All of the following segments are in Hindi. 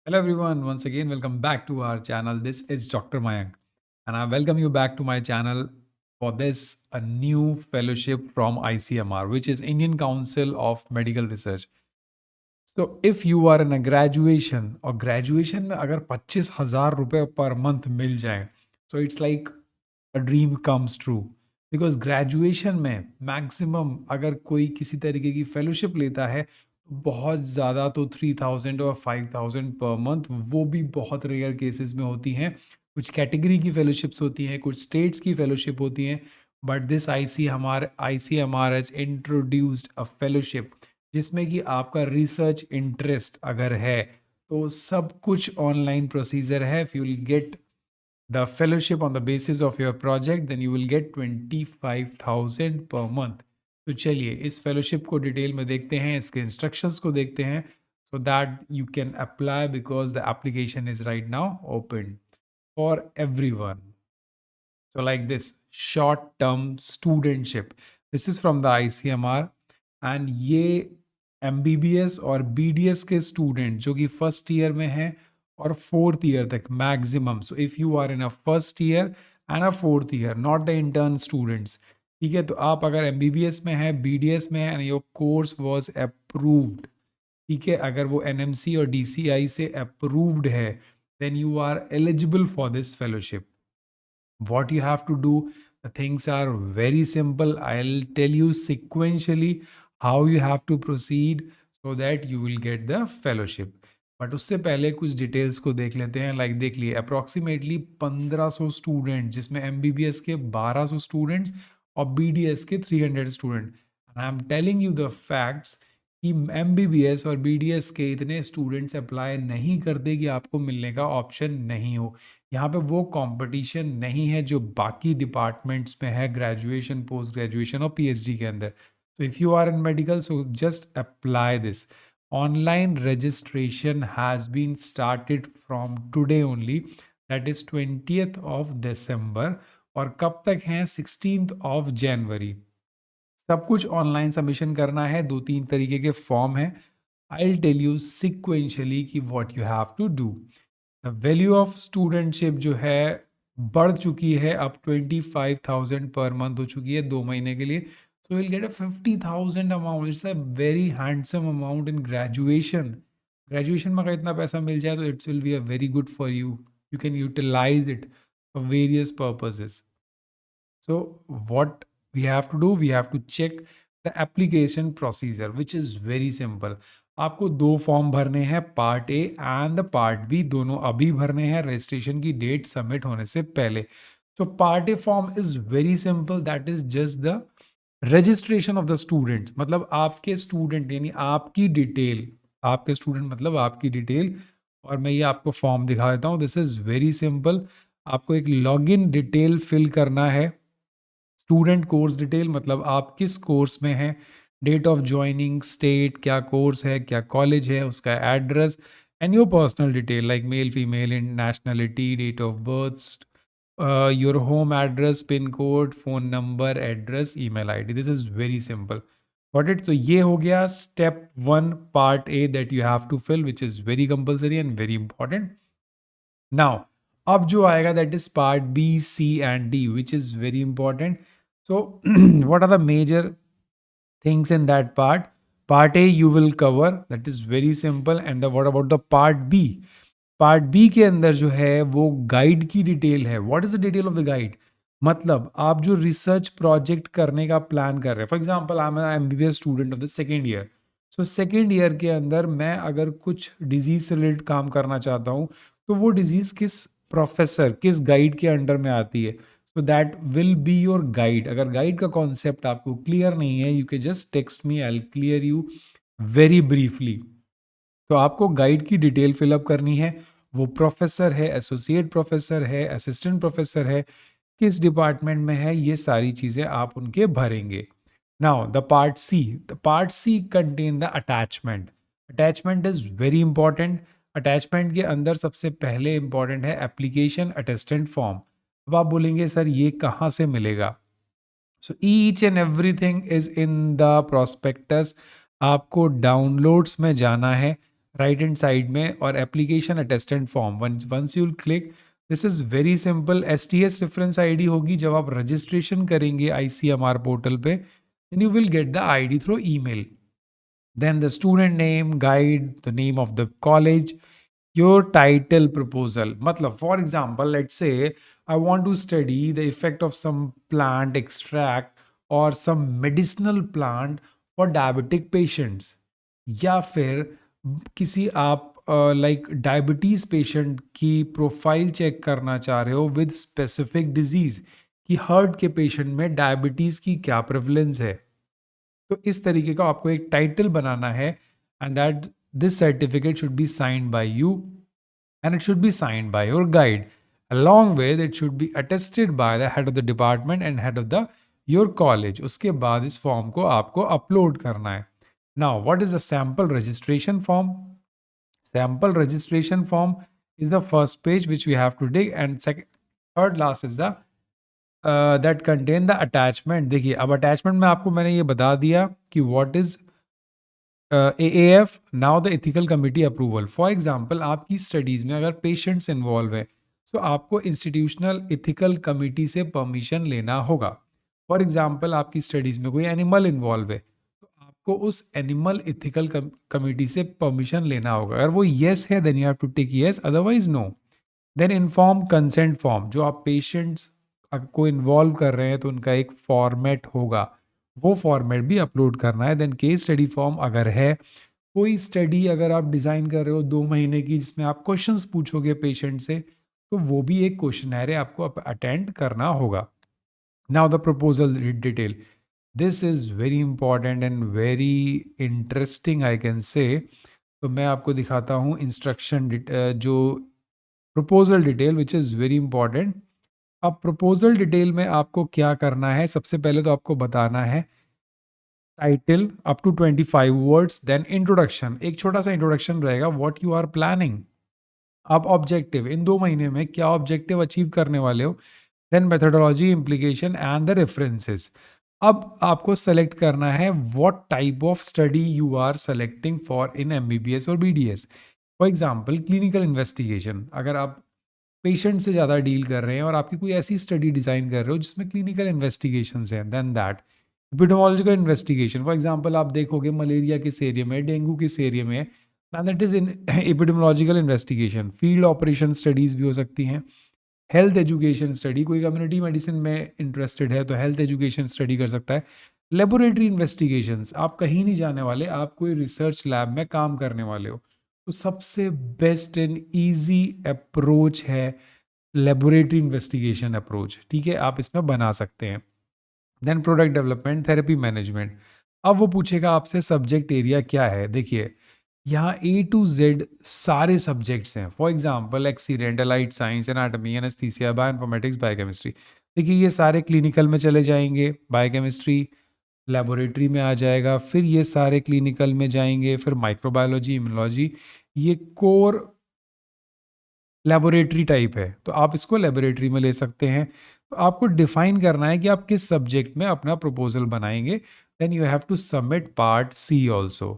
Hello everyone, once again welcome back to our channel. This is Dr. Mayank and I welcome you back to my channel for this a new fellowship from ICMR, which is Indian Council of Medical Research. So if you are in a graduation और graduation में अगर 25,000 रुपए पर मंथ मिल जाए, so it's like a dream comes true. Because graduation में मैक्सिमम अगर कोई किसी तरीके की फेलोशिप लेता है बहुत ज़्यादा तो 3,000 और 5,000 पर मंथ, वो भी बहुत रेयर केसेस में होती हैं. कुछ कैटेगरी की फेलोशिप्स होती हैं, कुछ स्टेट्स की फेलोशिप होती हैं, but this ICMR has introduced a fellowship जिसमें कि आपका रिसर्च इंटरेस्ट अगर है तो सब कुछ ऑनलाइन प्रोसीजर है. If you will gate the fellowship on the basis of your project, then you will get 25,000 per month. तो चलिए इस फेलोशिप को डिटेल में देखते हैं, इसके इंस्ट्रक्शंस को देखते हैं, so that you can apply because the application is right now open for everyone. So like this short term studentship, this is from the ICMR and ये MBBS और BDS के स्टूडेंट जो कि फर्स्ट ईयर में हैं और फोर्थ ईयर तक maximum. So if you are in a first year and a fourth year, not the intern students, ठीक है. तो आप अगर MBBS में हैं, BDS में है and your course was approved, ठीक है, अगर वो NMC और DCI से अप्रूव्ड है, then you are eligible for this fellowship. What you have to do, the things are very simple. I'll tell you sequentially how you have to proceed so that you will get the fellowship. But उससे पहले कुछ डिटेल्स को देख लेते हैं. लाइक देख लिए अप्रॉक्सीमेटली 1500 स्टूडेंट, जिसमें MBBS के 1200 स्टूडेंट्स और BDS के 300 student. I am telling you the facts कि MBBS और BDS के इतने स्टूडेंट्स अप्लाई नहीं करते कि आपको मिलने का ऑप्शन नहीं हो. यहाँ पे वो कंपटीशन नहीं है जो बाकी डिपार्टमेंट्स में है, ग्रेजुएशन, पोस्ट ग्रेजुएशन और PhD के अंदर. So if you are in medical, so just apply this. Online registration has been started from today only, that is 20th of December, और कब तक है 16th of January. सब कुछ ऑनलाइन सबमिशन करना है. 2-3 तरीके के फॉर्म है. I'll tell you sequentially कि what you have to do. The value of studentship जो है बढ़ चुकी है, अब 25,000 पर मंथ हो चुकी है 2 महीने के लिए. So you'll get a 50,000 amount. It's a very handsome amount in graduation. Graduation में अगर इतना पैसा मिल जाए तो it will be a very good for you. You can utilize it for various purposes. So what we have to do, we have to check the application procedure, which is very simple. आपको 2 फॉर्म भरने हैं, part A and part B, दोनों अभी भरने हैं रजिस्ट्रेशन की डेट सबमिट होने से पहले. So part A form is very simple, that is just the registration of the students. मतलब आपके स्टूडेंट यानी आपकी डिटेल, आपके स्टूडेंट मतलब आपकी डिटेल. और मैं ये आपको फॉर्म दिखा देता हूँ. This is very simple. आपको एक लॉगिन डिटेल फिल करना है. स्टूडेंट कोर्स डिटेल मतलब आप किस कोर्स में हैं, डेट ऑफ ज्वाइनिंग, स्टेट, क्या कोर्स है, क्या कॉलेज है, उसका address, and your personal detail like male, female, in nationality, date of birth, your home address, pin code, phone number, address, email ID. This is very simple. Got it. तो ये हो गया step 1 part A that you have to fill, which is very compulsory and very important. Now अब जो आएगा that is part B, C and D, which is very important. So what are the major things in that part? Part A you will cover, that is very simple. And the what about the part B? Part B के अंदर जो है वो गाइड की डिटेल है. What is the detail of the guide? मतलब आप जो रिसर्च प्रोजेक्ट करने का प्लान कर रहे हैं. For example I am MBBS student of the second year. So second year के अंदर मैं अगर कुछ डिजीज से रिलेटेड काम करना चाहता हूँ तो वो डिजीज किस प्रोफेसर, किस गाइड के अंडर में आती है. So that will be your guide. अगर गाइड का कॉन्सेप्ट आपको क्लियर नहीं है, you can just text me, I will clear you very briefly. तो आपको गाइड की डिटेल फिलअप करनी है. वो प्रोफेसर है, एसोसिएट प्रोफेसर है, असिस्टेंट प्रोफेसर है, किस डिपार्टमेंट में है, ये सारी चीज़ें आप उनके भरेंगे. Now the part C contain the attachment. Attachment is very important. Attachment के अंदर सबसे पहले इंपॉर्टेंट है एप्लीकेशन अटेस्टेंट फॉर्म. अब आप बोलेंगे सर ये कहाँ से मिलेगा? So each and everything is in the prospectus. आपको डाउनलोड्स में जाना है. राइट हैंड साइड में, और application attestation form. Once you click, this is very simple. STS reference ID होगी जब आप रजिस्ट्रेशन करेंगे ICMR पोर्टल पे, then you will get the ID through email. Then the student name, guide, the name of the college, your title proposal. Matlab, for example, let's say I want to study the effect of some plant extract or some medicinal plant for diabetic patients. या फिर किसी आप लाइक डायबिटीज पेशेंट की प्रोफाइल चेक करना चाह रहे हो विद स्पेसिफिक डिजीज, कि हार्ट के पेशेंट में डायबिटीज की क्या प्रेवलेंस है। तो इस तरीके का आपको एक टाइटल बनाना है, and that this certificate should be signed by you and it should be signed by your guide. along with it should be attested by the head of the department and head of the your college। उसके बाद इस फॉर्म को आपको अपलोड करना है। now what is the sample registration form? Sample registration form is the first page which we have to dig, and second, third last is the that contain the attachment। देखिए, अब attachment में आपको मैंने ये बता दिया कि what is AAF, now the ethical committee approval. For example, आपकी स्टडीज़ में अगर पेशेंट्स इन्वॉल्व है, तो आपको इंस्टीट्यूशनल एथिकल कमिटी से परमिशन लेना होगा। फॉर एग्जाम्पल, आपकी स्टडीज़ में कोई एनिमल इन्वॉल्व है, तो आपको उस एनिमल एथिकल कमिटी से परमिशन लेना होगा। अगर वो येस है, then you have to take yes, otherwise no. Then inform consent form, जो आप पेशेंट्स को इन्वॉल्व कर रहे हैं तो उनका एक फॉर्मेट होगा, वो फॉर्मेट भी अपलोड करना है। देन केस स्टडी फॉर्म, अगर है कोई स्टडी अगर आप डिज़ाइन कर रहे हो 2 महीने की जिसमें आप क्वेश्चंस पूछोगे पेशेंट से, तो वो भी एक क्वेश्चनर है, आपको अटेंड करना होगा। Now the proposal detail, this is very important and very interesting I can say. तो मैं आपको दिखाता हूँ इंस्ट्रक्शन जो proposal detail which is very important. अब प्रपोजल डिटेल में आपको क्या करना है, सबसे पहले तो आपको बताना है title up to 25 words, then introduction, एक छोटा सा इंट्रोडक्शन रहेगा, व्हाट यू आर प्लानिंग। अब ऑब्जेक्टिव, इन 2 महीने में क्या ऑब्जेक्टिव अचीव करने वाले हो। Then methodology, implication and the references. अब आपको सेलेक्ट करना है what type of study you are selecting for in MBBS और BDS। For example, clinical investigation, अगर आप पेशेंट से ज़्यादा डील कर रहे हैं और आपकी कोई ऐसी स्टडी डिज़ाइन कर रहे हो जिसमें क्लिनिकल इन्वेस्टिगेशन हैं, then that. Epidemiological investigation, for example आप देखोगे मलेरिया किस एरिया में, डेंगू किस एरिया में, than that is in epidemiological investigation. Field operation studies भी हो सकती हैं। हेल्थ एजुकेशन स्टडी, कोई कम्युनिटी मेडिसिन में इंटरेस्टेड है तो हेल्थ एजुकेशन स्टडी कर सकता है। लेबोरेटरी इन्वेस्टिगेशंस, आप कहीं नहीं जाने वाले, आप कोई रिसर्च लैब में काम करने वाले हो, तो सबसे बेस्ट एंड ईजी अप्रोच है लेबोरेटरी इन्वेस्टिगेशन अप्रोच। ठीक है, आप इसमें बना सकते हैं। Then product development, therapy management. अब वो पूछेगा आपसे सब्जेक्ट एरिया क्या है। देखिए, यहाँ A to Z सारे सब्जेक्ट्स हैं। For example, accident, allied science, anatomy, anaesthesia, bioinformatics, biochemistry. देखिए, ये सारे क्लिनिकल में चले जाएंगे। बायोकेमिस्ट्री लेबोरेटरी में आ जाएगा, फिर ये सारे क्लिनिकल में जाएंगे, फिर माइक्रोबायोलॉजी, इम्यूनोलॉजी, ये कोर लेबोरेटरी टाइप है, तो आप इसको लेबोरेटरी में ले सकते हैं। तो आपको डिफाइन करना है कि आप किस सब्जेक्ट में अपना प्रपोजल बनाएंगे। Then you have to submit part C also.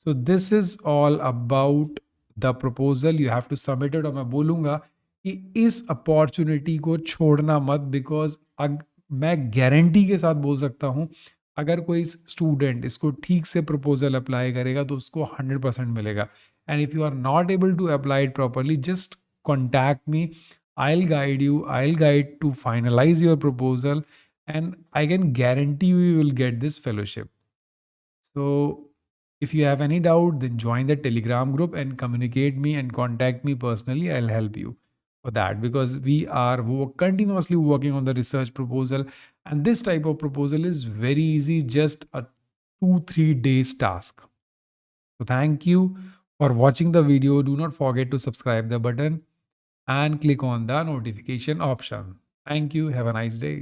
So this is all about the proposal, you have to submit it. और मैं बोलूँगा कि इस अपॉर्चुनिटी को छोड़ना मत, बिकॉज मैं गारंटी के साथ बोल सकता हूँ, अगर कोई स्टूडेंट इसको ठीक से प्रपोजल अप्लाई करेगा तो उसको 100% मिलेगा। And if you are not able to apply it properly, just contact me, I'll guide to finalize your proposal, and I can guarantee you will get this fellowship. So if you have any doubt, then join the Telegram group and communicate me and contact me personally. I'll help you for that, because we are continuously working on the research proposal, and this type of proposal is very easy, just a 2-3 days task. So thank you for watching the video. Do not forget to subscribe the button and click on the notification option. Thank you. Have a nice day.